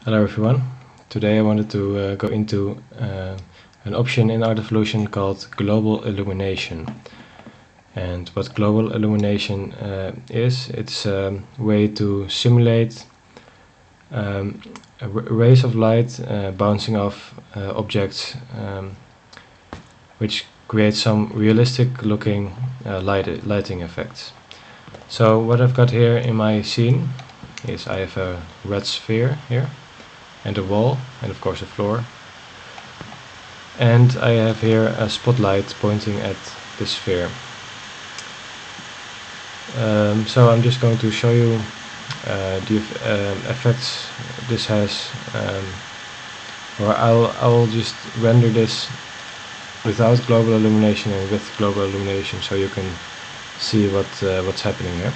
Hello everyone. Today I wanted to go into an option in ArtEvolution called Global Illumination. And what Global Illumination it's a way to simulate rays of light bouncing off objects, which creates some realistic looking lighting effects. So what I've got here in my scene is I have a red sphere here, and a wall, and of course a floor. And I have here a spotlight pointing at the sphere. So I'm just going to show you the effects this has, or I'll just render this without global illumination and with global illumination, so you can see what's happening here.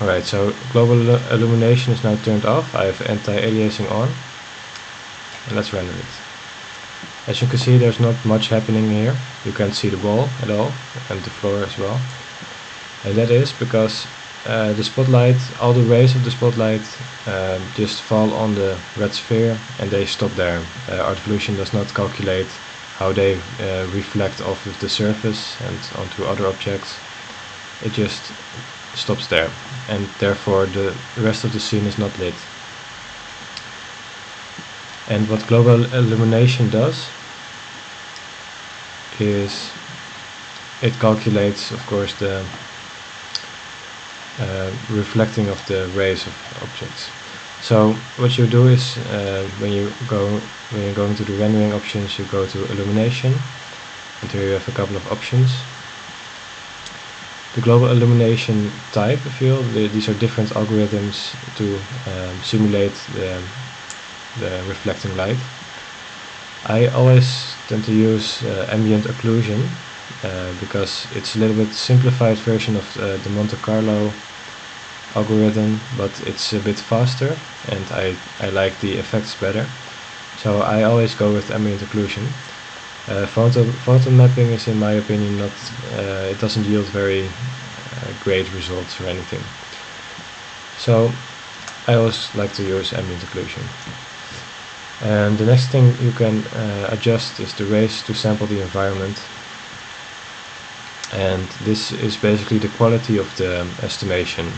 Alright, so global illumination is now turned off. I have anti-aliasing on, and let's render it. As you can see, there's not much happening here. You can't see the wall at all, and the floor as well. And that is because the spotlight, all the rays of the spotlight just fall on the red sphere and they stop there. ArtEvolution does not calculate how they reflect off of the surface and onto other objects. It just stops there, and therefore the rest of the scene is not lit. And what global illumination does is it calculates, of course, the reflecting of the rays of objects. So what you do is when you're going to the rendering options, you go to illumination, and here you have a couple of options. The global illumination type field, these are different algorithms to simulate the reflecting light. I always tend to use ambient occlusion because it's a little bit simplified version of the Monte Carlo algorithm, but it's a bit faster and I like the effects better. So I always go with ambient occlusion. Photon mapping is, in my opinion, not it doesn't yield very great results or anything. So I always like to use ambient occlusion. And the next thing you can adjust is the rays to sample the environment. And this is basically the quality of the estimation.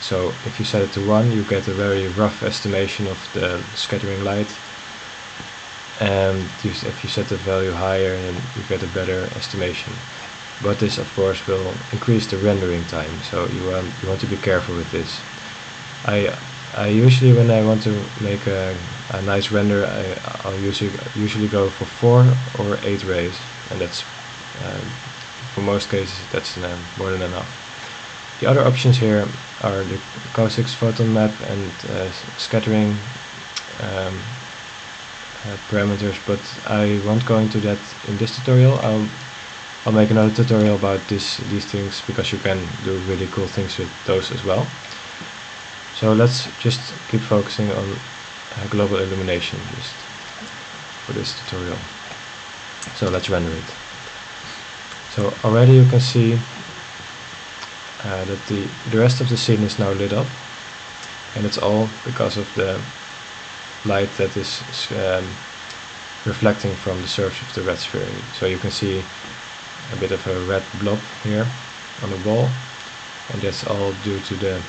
So if you set it to 1, you get a very rough estimation of the scattering light. And if you set the value higher, then you get a better estimation. But this, of course, will increase the rendering time, so you want to be careful with this. I usually, when I want to make a nice render, I'll usually go for 4 or 8 rays, and that's for most cases that's more than enough. The other options here are the caustics photon map and scattering parameters, but I won't go into that in this tutorial. I'll make another tutorial about these things, because you can do really cool things with those as well. So let's just keep focusing on global illumination just for this tutorial. So let's render it. So already you can see that the rest of the scene is now lit up, and it's all because of the light that is reflecting from the surface of the red sphere. So you can see a bit of a red blob here on the wall, and that's all due to the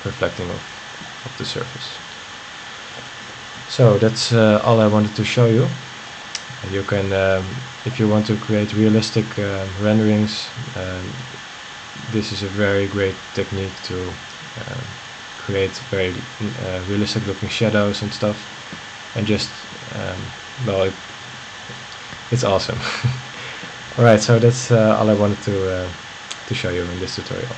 reflecting of the surface. So that's all I wanted to show you. And you can, if you want to create realistic renderings, this is a very great technique to create very realistic looking shadows and stuff, and just well, it's awesome. Alright, so that's all I wanted to show you in this tutorial.